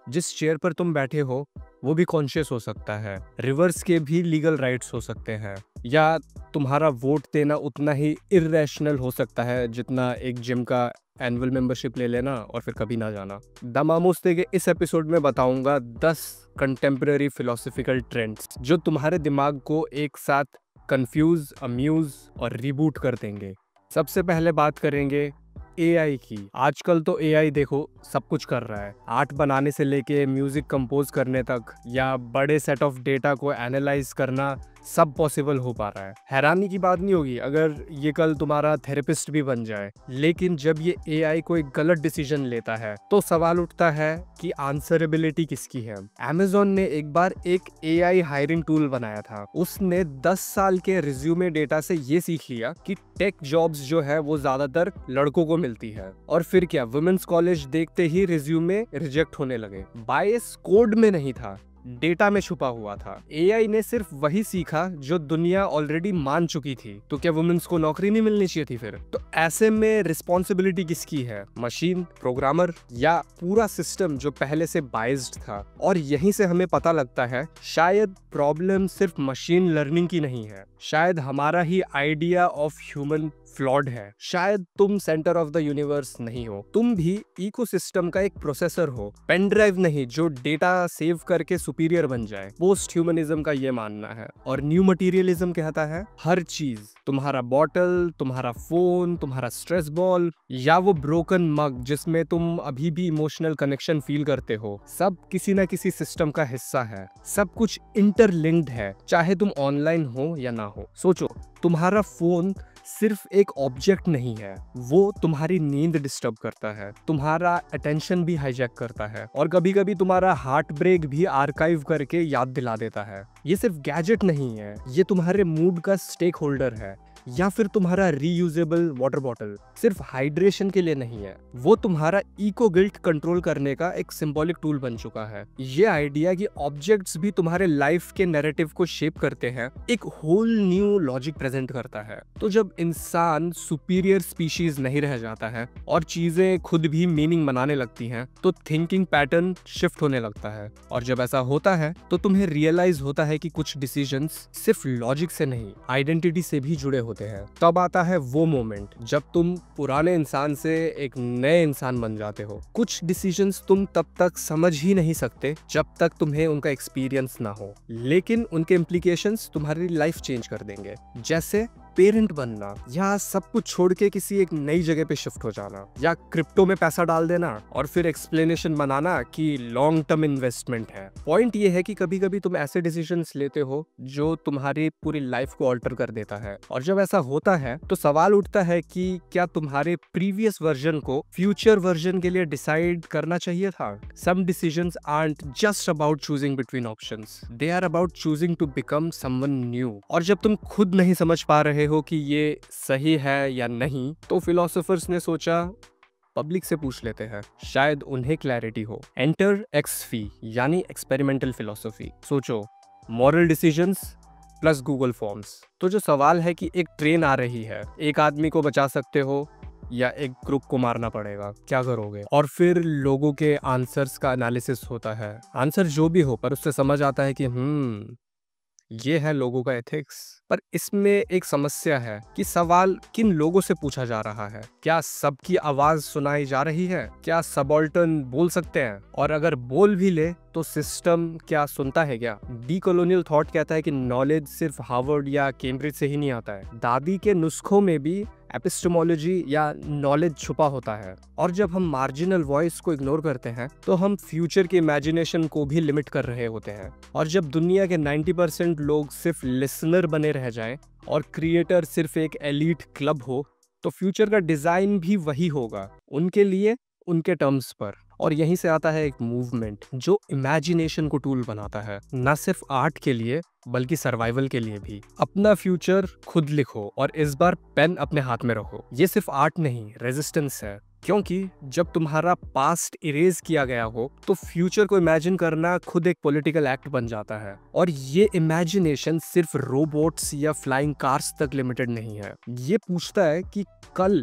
जिस चेयर पर तुम बैठे हो वो भी कॉन्शियस हो सकता है, रिवर्स के भी लीगल राइट्स हो सकते हैं, या तुम्हारा वोट देना उतना ही इर्रेशनल हो सकता है जितना एक जिम का एनुअल मेंबरशिप ले लेना और फिर कभी ना जाना। दामामुस्ते के इस एपिसोड में बताऊंगा 10 कंटेम्प्रेरी फिलोसफिकल ट्रेंड्स जो तुम्हारे दिमाग को एक साथ कंफ्यूज, अम्यूज और रिबूट कर देंगे। सबसे पहले बात करेंगे एआई की। आजकल तो एआई देखो सब कुछ कर रहा है, आर्ट बनाने से लेके म्यूजिक कंपोज करने तक, या बड़े सेट ऑफ डेटा को एनालाइज करना सब पॉसिबल हो पा रहा है। हैरानी की बात नहीं होगी अगर ये कल तुम्हारा थेरेपिस्ट भी बन जाए। लेकिन जब ये एआई कोई गलत डिसीजन लेता है तो सवाल उठता है कि आंसरेबिलिटी किसकी है। अमेज़न ने एक बार एक एआई हायरिंग टूल बनाया था। उसने 10 साल के रिज्यूमे डेटा से ये सीख लिया कि टेक जॉब्स जो है वो ज्यादातर लड़कों को मिलती है। और फिर क्या, वुमेन्स कॉलेज देखते ही रिज्यूमे रिजेक्ट होने लगे। बायस कोड में नहीं था, डेटा में छुपा हुआ था। एआई ने सिर्फ वही सीखा जो दुनिया ऑलरेडी मान चुकी थी। तो क्या वुमेन्स को नौकरी नहीं मिलनी चाहिए थी फिर? तो ऐसे में रिस्पॉन्सिबिलिटी किसकी है? मशीन, प्रोग्रामर, या पूरा सिस्टम जो पहले से बाइज्ड था? और यहीं से हमें पता लगता है शायद प्रॉब्लम सिर्फ मशीन लर्निंग की नहीं है, शायद हमारा ही आइडिया ऑफ ह्यूमन फ्लॉड है। शायद तुम सेंटर ऑफ द यूनिवर्स नहीं हो, तुम भी इकोसिस्टम का एक प्रोसेसर हो, पेन ड्राइव नहीं जो डेटा सेव करके सुपीरियर बन जाए। पोस्ट ह्यूमनिज्म का ये मानना है। और न्यू मटीरियलिज्म कहता है हर चीज, तुम्हारा बॉटल, तुम्हारा फोन, तुम्हारा स्ट्रेस बॉल, या वो ब्रोकन मग जिसमें तुम अभी भी इमोशनल कनेक्शन फील करते हो, सब किसी ना किसी सिस्टम का हिस्सा है। सब कुछ इंटरलिंक्ड है, चाहे तुम ऑनलाइन हो या ना हो। सोचो, तुम्हारा फोन सिर्फ एक ऑब्जेक्ट नहीं है, वो तुम्हारी नींद डिस्टर्ब करता है, तुम्हारा अटेंशन भी हाईजैक करता है, और कभी कभी तुम्हारा हार्ट ब्रेक भी आर्काइव करके याद दिला देता है। ये सिर्फ गैजेट नहीं है, ये तुम्हारे मूड का स्टेक होल्डर है। या फिर तुम्हारा रीयूजेबल वाटर बॉटल सिर्फ हाइड्रेशन के लिए नहीं है, वो तुम्हारा इको गिल्ट कंट्रोल करने का एक सिंबॉलिक टूल बन चुका है। ये आइडिया कि ऑब्जेक्ट्स भी तुम्हारे लाइफ के नैरेटिव को शेप करते हैं एक होल न्यू लॉजिक प्रेजेंट करता है। तो जब इंसान सुपीरियर स्पीशीज नहीं रह जाता है और चीजें खुद भी मीनिंग बनाने लगती हैं, तो थिंकिंग पैटर्न शिफ्ट होने लगता है। और जब ऐसा होता है तो तुम्हें रियलाइज होता है कि कुछ डिसीजंस सिर्फ लॉजिक से नहीं, आइडेंटिटी से भी जुड़े होते हैं। तब आता है वो मोमेंट जब तुम पुराने इंसान से एक नए इंसान बन जाते हो। कुछ डिसीजंस तुम तब तक समझ ही नहीं सकते जब तक तुम्हें उनका एक्सपीरियंस ना हो, लेकिन उनके इम्प्लीकेशंस तुम्हारी लाइफ चेंज कर देंगे। जैसे पेरेंट बनना, या सब कुछ छोड़ के किसी एक नई जगह पे शिफ्ट हो जाना, या क्रिप्टो में पैसा डाल देना और फिर एक्सप्लेनेशन बनाना कि लॉन्ग टर्म इन्वेस्टमेंट है। पॉइंट ये है कि कभी कभी तुम ऐसे डिसीजंस लेते हो जो तुम्हारी पूरी लाइफ को ऑल्टर कर देता है। और जब ऐसा होता है तो सवाल उठता है कि क्या तुम्हारे प्रीवियस वर्जन को फ्यूचर वर्जन के लिए डिसाइड करना चाहिए था? Some decisions aren't just about choosing between options, they are about choosing to become someone new. और जब तुम खुद नहीं समझ पा रहे हो कि ये सही है या नहीं, तो फिलोसोफर्स ने सोचा पब्लिक से पूछ लेते हैं, शायद उन्हें क्लैरिटी हो। एंटर एक्सफी यानी एक्सपेरिमेंटल फिलोसफी। सोचो, moral decisions plus Google forms. तो जो सवाल है कि एक ट्रेन आ रही है, एक आदमी को बचा सकते हो या एक ग्रुप को मारना पड़ेगा, क्या करोगे? और फिर लोगों के आंसर्स का एनालिसिस होता है। आंसर जो भी हो, पर उससे समझ आता है कि ये है लोगों का एथिक्स। पर इसमें एक समस्या है कि सवाल किन लोगों से पूछा जा रहा है? क्या सबकी आवाज सुनाई जा रही है? क्या सबऑल्टर्न बोल सकते हैं? और अगर बोल भी ले तो सिस्टम क्या सुनता है? क्या डीकोलोनियल थॉट कहता है कि नॉलेज सिर्फ हार्वर्ड या कैम्ब्रिज से ही नहीं आता है, दादी के नुस्खों में भी एपिस्टेमोलॉजी या नॉलेज छुपा होता है। और जब हम मार्जिनल वॉइस को इग्नोर करते हैं तो हम फ्यूचर के इमेजिनेशन को भी लिमिट कर रहे होते हैं। और जब दुनिया के 90% लोग सिर्फ लिसनर बने रह जाएं और क्रिएटर सिर्फ एक एलीट क्लब हो, तो फ्यूचर का डिजाइन भी वही होगा, उनके लिए, उनके टर्म्स पर। और यहीं से आता है एक मूवमेंट जो इमेजिनेशन को टूल बनाता है, न सिर्फ आर्ट के लिए बल्कि सर्वाइवल के लिए भी। अपना फ्यूचर खुद लिखो और इस बार पेन अपने हाथ में रखो। ये सिर्फ आर्ट नहीं, रेजिस्टेंस है। क्योंकि जब तुम्हारा पास्ट इरेज किया गया हो तो फ्यूचर को इमेजिन करना खुद एक पॉलिटिकल एक्ट बन जाता है। और ये इमेजिनेशन सिर्फ रोबोट्स या फ्लाइंग कार्स तक लिमिटेड नहीं है। ये पूछता है कि कल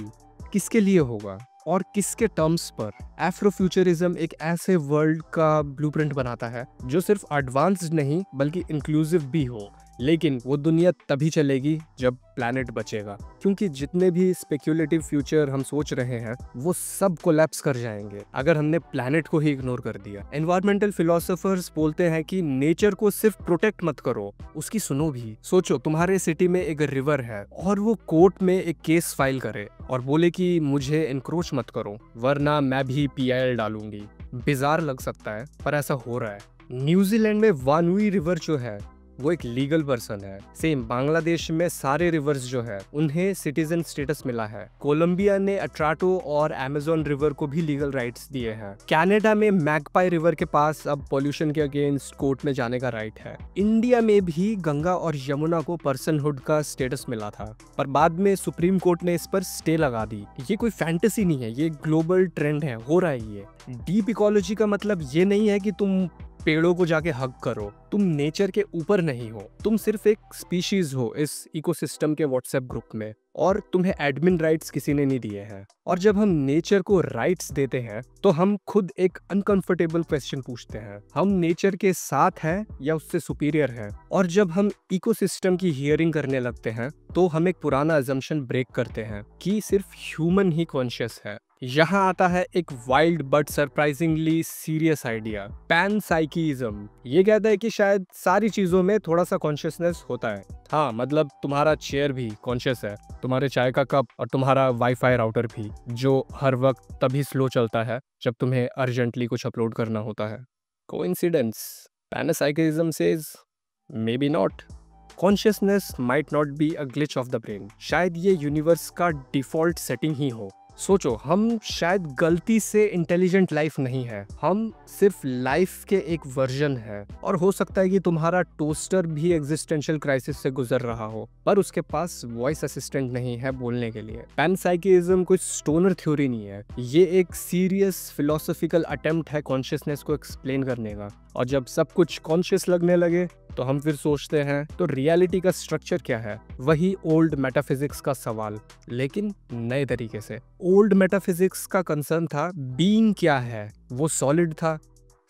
किसके लिए होगा, और किसके टर्म्स पर? एफ्रोफ्यूचरिज्म एक ऐसे वर्ल्ड का ब्लूप्रिंट बनाता है जो सिर्फ एडवांस्ड नहीं बल्कि इंक्लूसिव भी हो, लेकिन वो दुनिया तभी चलेगी जब प्लैनेट बचेगा, क्योंकि जितने भी स्पेक्युलेटिव फ्यूचर हम सोच रहे हैं वो सब कोलैप्स कर जाएंगे अगर हमने प्लैनेट को ही इग्नोर कर दिया। एनवायरमेंटल फिलोसोफर्स बोलते हैं कि नेचर को सिर्फ प्रोटेक्ट मत करो, उसकी सुनो भी। सोचो तुम्हारे सिटी में एक रिवर है और वो कोर्ट में एक केस फाइल करे और बोले कि मुझे एनक्रोच मत करो वरना मैं भी PIL डालूंगी। बिजार लग सकता है पर ऐसा हो रहा है। न्यूजीलैंड में वानुई रिवर जो है वो एक लीगल पर्सन है। सेम बांग्लादेश में सारे रिवर्स जो है उन्हें सिटीजन स्टेटस मिला है। कोलंबिया ने अट्राटो और अमेज़न रिवर को भी लीगल राइट्स दिए हैं। कनाडा में मैगपाई रिवर के पास अब पोल्यूशन के अगेंस्ट कोर्ट में जाने का राइट है। इंडिया में भी गंगा और यमुना को पर्सनहुड का स्टेटस मिला था, पर बाद में सुप्रीम कोर्ट ने इस पर स्टे लगा दी। ये कोई फैंटेसी नहीं है, ये ग्लोबल ट्रेंड है, हो रहा है ये। डीप इकोलॉजी का मतलब ये नहीं है कि तुम पेड़ों को जाके हग करो, तुम नेचर के ऊपर नहीं हो, तुम सिर्फ एक स्पीशीज हो इस इकोसिस्टम के व्हाट्सएप ग्रुप में, और तुम्हें एडमिन राइट्स किसी ने नहीं दिए हैं। और जब हम नेचर को राइट्स देते हैं तो हम खुद एक अनकंफर्टेबल क्वेश्चन पूछते हैं, हम नेचर के साथ हैं या उससे सुपीरियर हैं? और जब हम इकोसिस्टम की हियरिंग करने लगते हैं तो हम एक पुराना अजम्पशन ब्रेक करते हैं कि सिर्फ ह्यूमन ही कॉन्शियस है। यहाँ आता है एक wild but surprisingly serious idea, panpsychism. ये कहता है कि शायद सारी चीजों में थोड़ा सा कॉन्शियसनेस होता है। हाँ, मतलब तुम्हारा चेयर भी कॉन्शियस है, तुम्हारे चाय का कप और तुम्हारा वाईफाई राउटर भी, जो हर वक्त तभी स्लो चलता है जब तुम्हें अर्जेंटली कुछ अपलोड करना होता है। Coincidence? Panpsychism says maybe not. Consciousness might not be a glitch of the brain. शायद ये यूनिवर्स का डिफॉल्ट सेटिंग ही हो। सोचो, हम शायद गलती से इंटेलिजेंट लाइफ नहीं है, हम सिर्फ लाइफ के एक वर्जन है। और हो सकता है कि तुम्हारा टोस्टर भी एग्जिस्टेंशियल क्राइसिस से गुजर रहा हो, पर उसके पास वॉइस असिस्टेंट नहीं है बोलने के लिए। पैनसाइकिज्म कोई स्टोनर थ्योरी नहीं है, ये एक सीरियस फिलोसॉफिकल अटेम्प्ट है कॉन्शियसनेस को एक्सप्लेन करने का। और जब सब कुछ कॉन्शियस लगने लगे तो हम फिर सोचते हैं तो रियलिटी का स्ट्रक्चर क्या है? वही ओल्ड मेटाफिजिक्स का सवाल, लेकिन नए तरीके से। ओल्ड मेटाफिजिक्स का कंसर्न था बीइंग क्या है, वो सॉलिड था,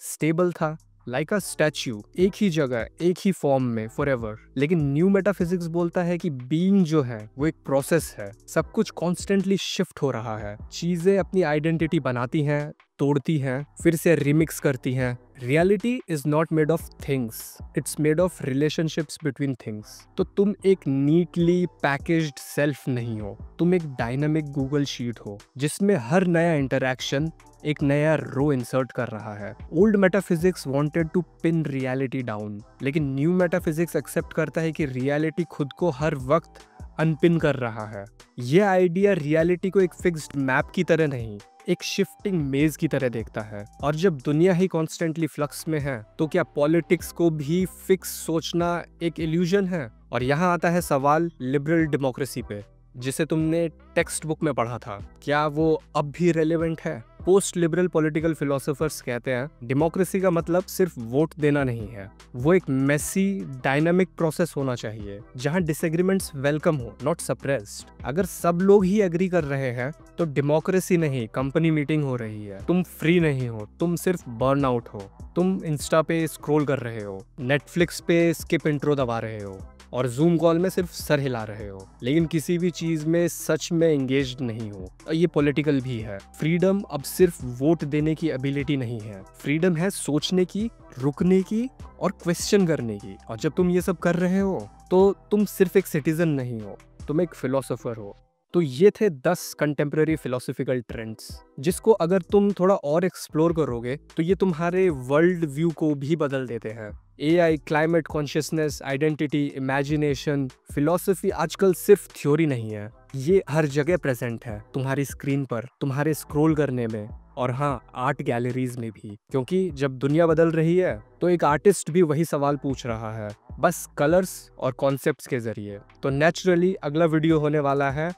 स्टेबल था, लाइक अ स्टैच्यू, एक ही जगह एक ही फॉर्म में फॉरएवर। लेकिन न्यू मेटाफिजिक्स बोलता है कि बीइंग जो है वो एक प्रोसेस है, सब कुछ कॉन्स्टेंटली शिफ्ट हो रहा है, चीजें अपनी आइडेंटिटी बनाती हैं, तोड़ती हैं, फिर से रिमिक्स करती हैं। Reality is not made of things, it's made of relationships between things. तो तुम एक नीटली पैकेज्ड सेल्फ नहीं हो, तुम एक डायनामिक गूगल शीट हो जिसमें हर नया इंटरैक्शन एक नया रो इंसर्ट कर रहा है। Old metaphysics wanted to pin reality down, लेकिन न्यू मेटाफिजिक्स एक्सेप्ट करता है कि रियलिटी खुद को हर वक्त अनपिन कर रहा है। यह आइडिया रियलिटी को एक फिक्स्ड मैप की तरह नहीं, एक शिफ्टिंग मेज की तरह देखता है। और जब दुनिया ही कॉन्स्टेंटली फ्लक्स में है तो क्या पॉलिटिक्स को भी फिक्स सोचना एक इल्यूजन है? और यहाँ आता है सवाल लिबरल डेमोक्रेसी पे, जिसे तुमने टेक्स्ट बुक में पढ़ा था, क्या वो अब भी रेलेवेंट है? पोस्ट लिबरल पॉलिटिकल फिलोसोफर्स कहते हैं डेमोक्रेसी का मतलब सिर्फ वोट देना नहीं है, वो एक मेसी डायनामिक प्रोसेस होना चाहिए जहां डिसएग्रीमेंट्स वेलकम हो, नॉट सप्रेस्ड। अगर सब लोग ही एग्री कर रहे हैं तो डेमोक्रेसी नहीं कंपनी मीटिंग हो रही है। तुम फ्री नहीं हो, तुम सिर्फ बर्न आउट हो। तुम इंस्टा पे स्क्रॉल कर रहे हो, नेटफ्लिक्स पे स्किप इंट्रो दबा रहे हो और जूम कॉल में सिर्फ सर हिला रहे हो, लेकिन किसी भी चीज में सच में एंगेज्ड नहीं हो। ये पॉलिटिकल भी है। फ्रीडम अब सिर्फ वोट देने की एबिलिटी नहीं है, फ्रीडम है सोचने की, रुकने की और क्वेश्चन करने की। और जब तुम ये सब कर रहे हो तो तुम सिर्फ एक सिटीजन नहीं हो, तुम एक फिलोसोफर हो। तो ये थे 10 कंटेम्प्रेरी फिलोसॉफिकल ट्रेंड्स, जिसको अगर तुम थोड़ा और एक्सप्लोर करोगे तो ये तुम्हारे वर्ल्ड व्यू को भी बदल देते हैं। AI, climate consciousness, identity, imagination, philosophy आजकल सिर्फ थ्योरी नहीं है, ये हर जगह प्रेजेंट है, तुम्हारी स्क्रीन पर, तुम्हारे स्क्रॉल करने में, और हाँ, आर्ट गैलरीज में भी। क्योंकि जब दुनिया बदल रही है तो एक आर्टिस्ट भी वही सवाल पूछ रहा है, बस कलर्स और कॉन्सेप्ट्स के जरिए। तो नेचुरली अगला वीडियो होने वाला है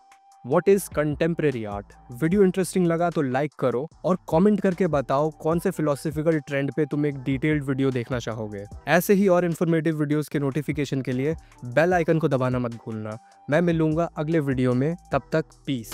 what is contemporary art. Video interesting लगा तो लाइक करो और कमेंट करके बताओ कौन से फिलोसॉफिकल ट्रेंड पे तुम एक डिटेल्ड वीडियो देखना चाहोगे। ऐसे ही और इन्फॉर्मेटिव वीडियोस के नोटिफिकेशन के लिए बेल आइकन को दबाना मत भूलना। मैं मिलूंगा अगले वीडियो में, तब तक पीस।